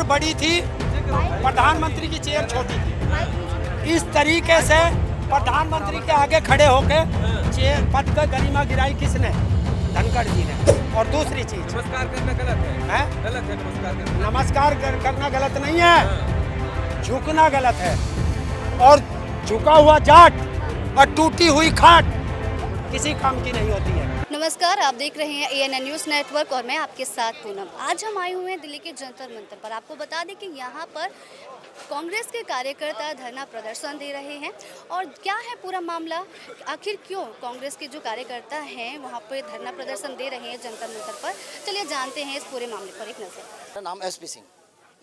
बड़ी थी, प्रधानमंत्री की चेयर छोटी थी। इस तरीके से प्रधानमंत्री के आगे खड़े होकर चेयर पद का गरिमा गिराई किसने? धनखड़ जी ने। और दूसरी चीज, नमस्कार करना गलत है, गलत है नमस्कार करना। नमस्कार करना गलत नहीं है, झुकना गलत है। और झुका हुआ जाट और टूटी हुई खाट किसी काम की नहीं होती है। नमस्कार, आप देख रहे हैं ANN न्यूज़ नेटवर्क और मैं आपके साथ पूनम। आज हम आए हुए हैं दिल्ली के जंतर मंतर पर। आपको बता दें कि यहाँ पर कांग्रेस के कार्यकर्ता धरना प्रदर्शन दे रहे हैं। और क्या है पूरा मामला, आखिर क्यों कांग्रेस के जो कार्यकर्ता हैं वहाँ पर धरना प्रदर्शन दे रहे हैं जंतर मंतर पर, चलिए जानते हैं इस पूरे मामले पर एक नज़र। मेरा नाम SP सिंह।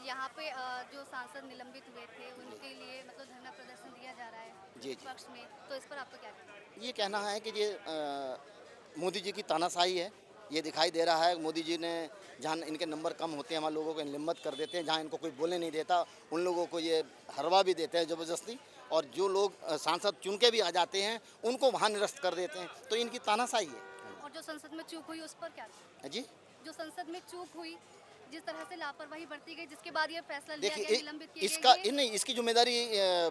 यहाँ पे जो सांसद निलंबित हुए थे उनके लिए मतलब धरना प्रदर्शन दिया जा रहा है जी। पक्ष में, तो इस पर आपका क्या कहना है? ये कहना है कि ये मोदी जी की तानाशाही है। ये दिखाई दे रहा है मोदी जी ने जहाँ इनके नंबर कम होते हैं, हमारे लोगों को निलंबित कर देते हैं, जहाँ इनको कोई बोलने नहीं देता उन लोगों को ये हरवा भी देते हैं ज़बरदस्ती, और जो लोग सांसद चुन के भी आ जाते हैं उनको वहाँ निरस्त कर देते हैं। तो इनकी तानाशाही है। और जो संसद में चूक हुई उस पर क्या जी, जो संसद में चूक हुई, जिस तरह से लापरवाही बरती गई, जिसके बाद ये फैसला लिया गया, देखिए निलंबित किए इसका गए, नहीं, इसकी जिम्मेदारी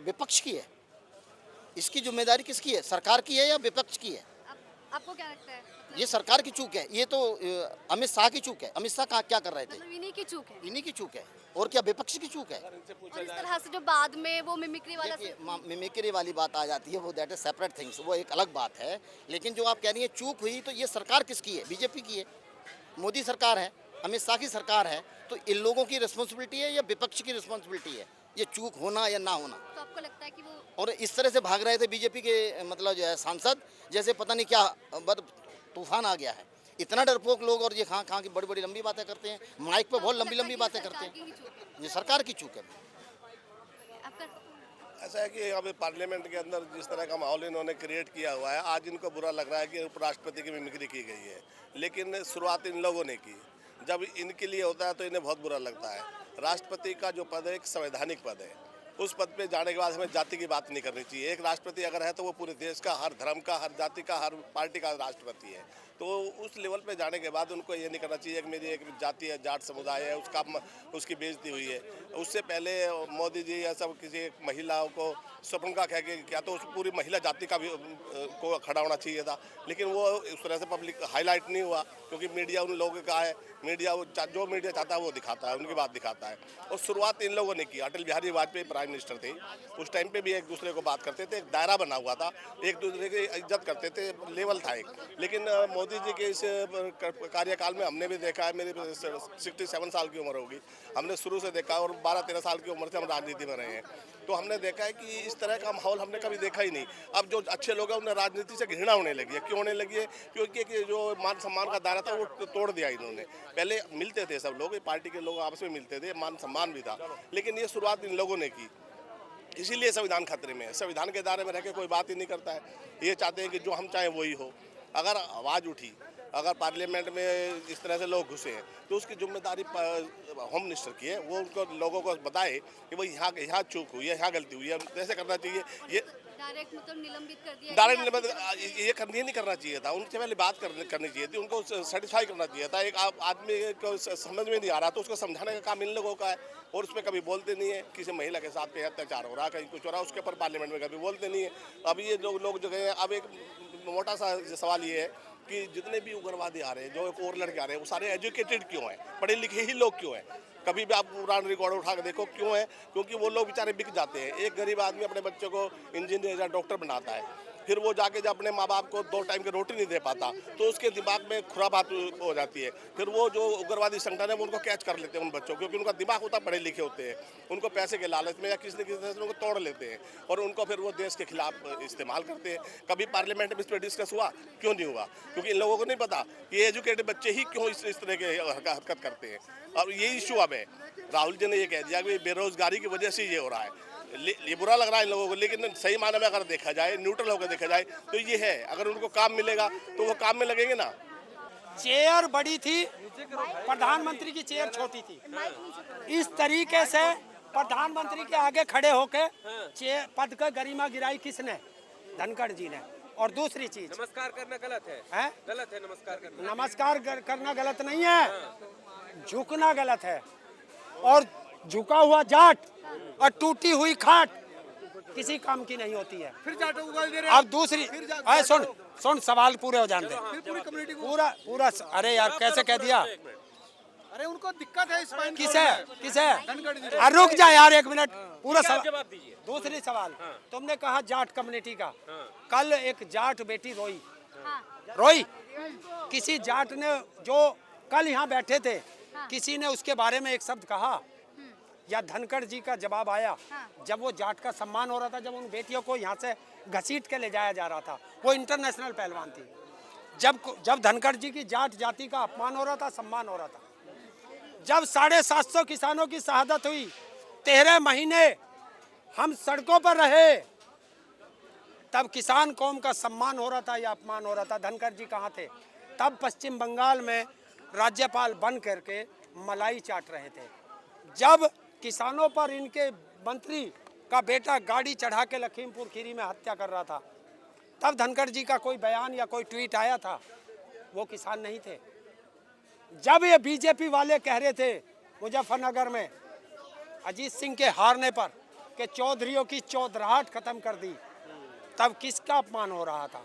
विपक्ष की है। इसकी जिम्मेदारी किसकी है? सरकार की है या विपक्ष की है? आपको क्या लगता है? मतलब ये सरकार की चूक है। ये तो अमित शाह की चूक है। अमित शाह क्या कर रहे थे? मतलब इन्हीं की चूक है। इन्हीं की चूक है। और क्या विपक्ष की चूक है? और इस तरह से जो बाद में वो मिमिक्री वाला देखिए, मिमिक्री वाली बात आ जाती है, वो दैट इज सेपरेट थिंग्स, वो एक अलग बात है। लेकिन जो आप कह रही हैं चूक हुई, तो ये सरकार किसकी है? बीजेपी की है, मोदी सरकार है, अमित शाह की सरकार है। तो इन लोगों की रिस्पॉन्सिबिलिटी है या विपक्ष की रिस्पॉन्सिबिलिटी है ये चूक होना या ना होना? तो आपको लगता है कि वो और इस तरह से भाग रहे थे बीजेपी के मतलब जो है सांसद, जैसे पता नहीं क्या तूफान आ गया है। इतना डरपोक लोग, और ये कहाँ की बड़ी बड़ी लंबी बातें करते हैं, माइक पे बहुत लंबी लंबी बातें करते हैं। ये सरकार की चूक है। ऐसा है कि यहाँ पे पार्लियामेंट के अंदर जिस तरह का माहौल इन्होंने क्रिएट किया हुआ है, आज इनको बुरा लग रहा है कि उपराष्ट्रपति की मिमिक्री की गई है, लेकिन शुरुआत इन लोगों ने की। जब इनके लिए होता है तो इन्हें बहुत बुरा लगता है। राष्ट्रपति का जो पद है एक संवैधानिक पद है। उस पद पे जाने के बाद हमें जाति की बात नहीं करनी चाहिए। एक राष्ट्रपति अगर है तो वो पूरे देश का, हर धर्म का, हर जाति का, हर पार्टी का राष्ट्रपति है। तो उस लेवल पे जाने के बाद उनको ये नहीं करना चाहिए कि मेरी एक जाति है, जाट समुदाय है, उसकी बेइज्जती हुई है। उससे पहले मोदी जी या सब किसी एक महिलाओं को स्वप्न का कह के, क्या तो उस पूरी महिला जाति का भी को खड़ा होना चाहिए था, लेकिन वो उस तरह से पब्लिक हाईलाइट नहीं हुआ, क्योंकि मीडिया उन लोगों का है। मीडिया जो मीडिया चाहता है वो दिखाता है, उनकी बात दिखाता है। और शुरुआत इन लोगों ने की। अटल बिहारी वाजपेयी प्राइम मिनिस्टर थे, उस टाइम पे भी एक दूसरे को बात करते थे, एक दायरा बना हुआ था, एक दूसरे की इज्जत करते थे, लेवल था एक। लेकिन मोदी जी के इस कार्यकाल में हमने भी देखा है, मेरी 67 साल की उम्र होगी, हमने शुरू से देखा, और 12-13 साल की उम्र से हम राजनीति में रहे हैं, तो हमने देखा है कि इस तरह का माहौल हमने कभी देखा ही नहीं। अब जो अच्छे लोग हैं उन्हें राजनीति से घृणा होने लगी है। क्यों होने लगी है? क्योंकि जो मान सम्मान का दायरा था वो तोड़ दिया इन्होंने। पहले मिलते थे सब लोग, पार्टी के लोग आपस में मिलते थे, मान सम्मान भी था, लेकिन ये शुरुआत इन लोगों ने की। इसीलिए संविधान खतरे में है। संविधान के दायरे में रह के कोई बात ही नहीं करता है। ये चाहते हैं कि जो हम चाहें वही हो। अगर आवाज़ उठी, अगर पार्लियामेंट में इस तरह से लोग घुसे हैं, तो उसकी जिम्मेदारी होम मिनिस्टर की है। वो उनको लोगों को बताए कि भाई यहाँ चूक हुई है, यहाँ गलती हुई है, ऐसे करना चाहिए। ये डायरेक्ट मतलब निलंबित कर दिया, डायरेक्ट निलंबित ये करनी नहीं करना चाहिए था। उनसे पहले बात करनी चाहिए थी, उनको सेटिस्फाई करना चाहिए था। एक आदमी को समझ में नहीं आ रहा तो उसको समझाने का काम इन लोगों का है, और उसमें कभी बोलते नहीं है। किसी महिला के साथ कहीं अत्याचार हो रहा, कहीं कुछ हो रहा, उसके ऊपर पार्लियामेंट में कभी बोलते नहीं है। अब ये लोग जो गए, अब एक मोटा सा सवाल ये है कि जितने भी उग्रवादी आ रहे हैं, जो एक और लड़के आ रहे हैं, वो सारे एजुकेटेड क्यों हैं? पढ़े लिखे ही लोग क्यों हैं? कभी भी आप पुराना रिकॉर्ड उठा के देखो, क्यों है? क्योंकि वो लोग बेचारे बिक जाते हैं। एक गरीब आदमी अपने बच्चों को इंजीनियर या डॉक्टर बनाता है, फिर वो जाके जब अपने माँ बाप को 2 टाइम की रोटी नहीं दे पाता, तो उसके दिमाग में खुराबात हो जाती है। फिर वो जो उग्रवादी संगठन है वो उनको कैच कर लेते हैं, उन बच्चों, क्योंकि उनका दिमाग होता पढ़े लिखे होते हैं। उनको पैसे के लालच में या किसी न किसी तरह से उनको तोड़ लेते हैं, और उनको फिर वो देश के खिलाफ इस्तेमाल करते हैं। कभी पार्लियामेंट में इस पर डिस्कस हुआ? क्यों नहीं हुआ? क्योंकि इन लोगों को नहीं पता कि एजुकेटेड बच्चे ही क्यों इस तरह के हरकत करते हैं। और ये इशू अब है। राहुल जी ने ये कह दिया कि बेरोजगारी की वजह से ये हो रहा है। ये बुरा लग रहा है इन लोगों को, लेकिन सही मायने में अगर देखा जाए, न्यूट्रल होकर देखा जाए, तो ये है, अगर उनको काम मिलेगा तो वो काम में लगेंगे ना। चेयर बड़ी थी, प्रधानमंत्री की चेयर छोटी थी। इस तरीके से प्रधानमंत्री के आगे खड़े होकर चेयर पद का गरिमा गिराई किसने? धनखड़ जी ने। और दूसरी चीज, नमस्कार करना गलत है, गलत है नमस्कार करना। नमस्कार करना गलत नहीं है, झुकना गलत है। और झुका हुआ जाट और टूटी हुई खाट किसी काम की नहीं होती है। फिर जाटों को गाली दे रहे अब दूसरी अरे सुन सवाल पूरे हो जाने दे। फिर पूरी कम्युनिटी को। पूरा पूरा अरे यार कैसे कह दिया। अरे उनको दिक्कत है स्पाइन किसे धनखड़ जी। अरे रुक जा यार एक मिनट पूरा आप सवाल। जवाब दीजिए। दूसरी सवाल तुमने कहा जाट कम्युनिटी का। कल एक जाट बेटी रोई रोई किसी जाट ने जो कल यहाँ बैठे थे किसी ने उसके बारे में एक शब्द कहा या धनखड़ जी का जवाब आया जब वो जाट का सम्मान हो रहा था, जब उन बेटियों को यहाँ से घसीट के ले जाया जा रहा था, वो इंटरनेशनल पहलवान थी, जब धनखड़ जी की जाट जाति का अपमान हो रहा था, सम्मान हो रहा था, जब 750 किसानों की शहादत हुई, 13 महीने हम सड़कों पर रहे, तब किसान कौम का सम्मान हो रहा था या अपमान हो रहा था? धनखड़ जी कहाँ थे? तब पश्चिम बंगाल में राज्यपाल बन करके मलाई चाट रहे थे। जब किसानों पर इनके मंत्री का बेटा गाड़ी चढ़ा के लखीमपुर खीरी में हत्या कर रहा था, तब धनखड़ जी का कोई बयान या कोई ट्वीट आया था? वो किसान नहीं थे। जब ये बीजेपी वाले कह रहे थे मुजफ्फरनगर में अजीत सिंह के हारने पर कि चौधरियों की चौधराहट खत्म कर दी, तब किसका अपमान हो रहा था?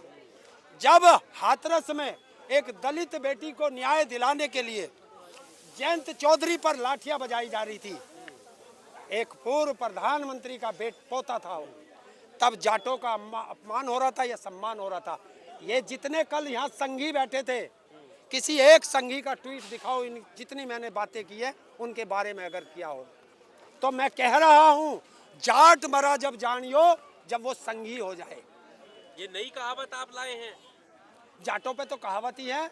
जब हाथरस में एक दलित बेटी को न्याय दिलाने के लिए जयंत चौधरी पर लाठियां बजाई जा रही थी, एक पूर्व प्रधानमंत्री का पोता था वो, तब जाटों का अपमान हो रहा था या सम्मान हो रहा था? ये जितने कल यहाँ संघी बैठे थे, किसी एक संघी का ट्वीट दिखाओ इन जितनी मैंने बातें की है उनके बारे में अगर किया हो तो मैं कह रहा हूँ जाट मरा जब जानियो जब वो संघी हो जाए। ये नई कहावत आप लाए हैं। जाटों पे तो कहावत ही है,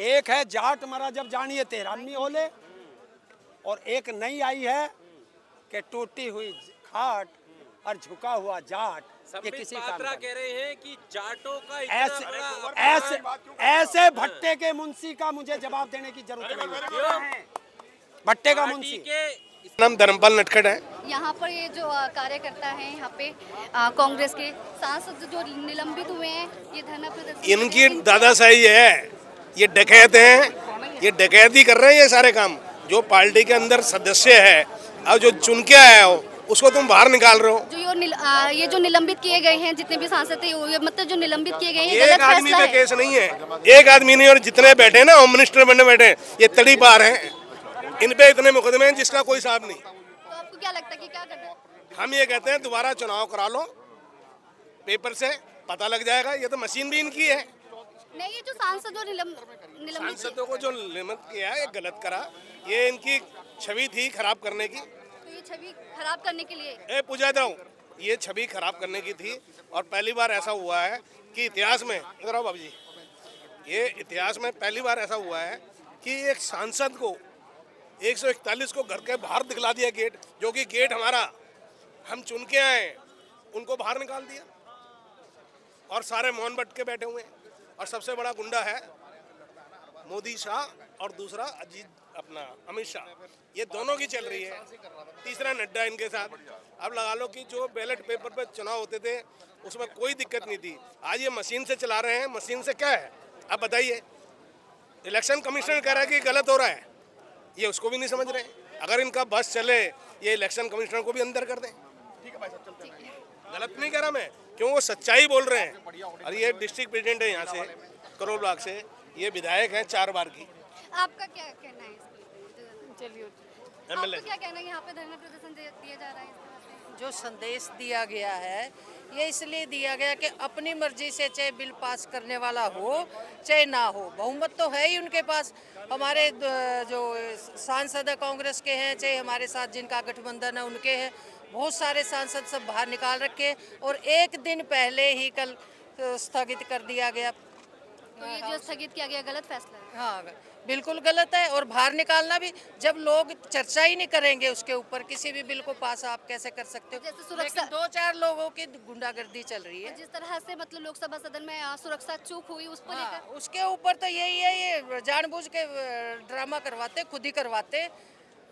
एक है जाट मरा जब जानिए तेरामी होले, और एक नई आई है कि टूटी हुई खाट और झुका हुआ जाट ये किसी काम पात्रा का कह रहे हैं कि जाटों का इतना ऐसे बड़ा ऐसे ऐसे भट्टे के मुंशी का मुझे जवाब देने की जरूरत नहीं है। भट्टे का मुंशी नाम धर्मपाल नटखट है। यहाँ पर ये जो कार्यकर्ता हैं यहाँ पे कांग्रेस के सांसद जो निलंबित हुए हैं, ये धरना प्रदर्शन इनकी दादाशाही है, ये डकैत हैं, ये डकैती कर रहे हैं ये सारे काम। जो पार्टी के अंदर सदस्य है और जो चुन के आया हो उसको तुम बाहर निकाल रहे हो। जो ये जो निलंबित किए गए हैं जितने भी सांसद थे, ये मतलब जो निलंबित किए गए हैं एक गलत आदमी फैसला पे है। केस नहीं है, एक आदमी नहीं, और जितने बैठे ना होम मिनिस्टर बनने बैठे ये तड़ी पार हैं, इन पे इतने मुकदमे हैं जिसका कोई हिसाब नहीं। तो आपको क्या लगता है कि क्या करना है? हम ये कहते हैं दोबारा चुनाव करा लो, पेपर से पता लग जाएगा। ये तो मशीन भी इनकी है। नहीं, ये जो सांसद जो निलंबित सांसदों को जो निलंबित किया है, ये गलत करा, ये इनकी छवि थी खराब करने की। तो ये छवि खराब करने के लिए ए पूजा जाऊँ, ये छवि खराब करने की थी। और पहली बार ऐसा हुआ है कि इतिहास में, इधर आओ बाबू जी, ये इतिहास में पहली बार ऐसा हुआ है कि एक सांसद को 141 को घर के बाहर दिखला दिया गेट, जो कि गेट हमारा, हम चुन के आए, उनको बाहर निकाल दिया और सारे मौन बट के बैठे हुए हैं। और सबसे बड़ा गुंडा है मोदी शाह और दूसरा अमित शाह, ये दोनों की चल रही है। तीसरा नड्डा इनके साथ। अब लगा लो कि जो बैलेट पेपर पे चुनाव होते थे उसमें कोई दिक्कत नहीं थी, आज ये मशीन से चला रहे हैं। मशीन से क्या है अब बताइए? इलेक्शन कमिश्नर कह रहा है कि गलत हो रहा है, ये उसको भी नहीं समझ रहे। अगर इनका बस चले ये इलेक्शन कमिश्नर को भी अंदर कर दें। ठीक है भाई साहब, चलते हैं। गलत नहीं कह रहा मैं, क्यों, वो सच्चाई बोल रहे हैं। और ये डिस्ट्रिक्ट प्रेसिडेंट है यहाँ से करोल बाग से, ये विधायक हैं 4 बार की, आपका क्या कहना है इस पे? चलिए, MLA। आपका क्या कहना है? यहाँ पे धरना प्रदर्शन दिया जा रहा है इस तरह से? जो संदेश दिया गया है ये इसलिए दिया गया कि अपनी मर्जी से चाहे बिल पास करने वाला हो चाहे ना हो, बहुमत तो है ही उनके पास। हमारे जो सांसद है कांग्रेस के हैं, चाहे हमारे साथ जिनका गठबंधन है उनके हैं, बहुत सारे सांसद सब बाहर निकाल रखे और एक दिन पहले ही कल स्थगित कर दिया गया। तो ये जो स्थगित किया गया गलत फैसला है। हाँ, बिल्कुल गलत है। और बाहर निकालना भी, जब लोग चर्चा ही नहीं करेंगे उसके ऊपर, किसी भी बिल को पास आप कैसे कर सकते हो? जैसे सुरक्षा- लेकिन 2-4 लोगों की गुंडागर्दी चल रही है। जिस तरह से मतलब लोकसभा सदन में सुरक्षा चूक हुई उस पर हाँ, लेकर उसके ऊपर तो यही है, ये जानबूझ के ड्रामा करवाते, खुद ही करवाते,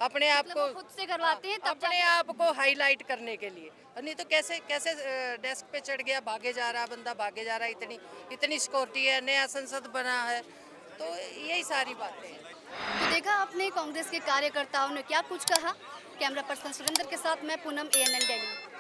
अपने आप मतलब को वो खुद से करवाते हैं तब अपने आप को हाईलाइट करने के लिए। नहीं तो कैसे कैसे डेस्क पे चढ़ गया, भागे जा रहा बंदा, भागे जा रहा है। इतनी सिक्योरिटी है, नया संसद बना है, तो यही सारी बातें हैं। तो देखा आपने कांग्रेस के कार्यकर्ताओं ने क्या कुछ कहा। कैमरा पर्सन सुरेंद्र के साथ मैं पूनम, ANN दिल्ली।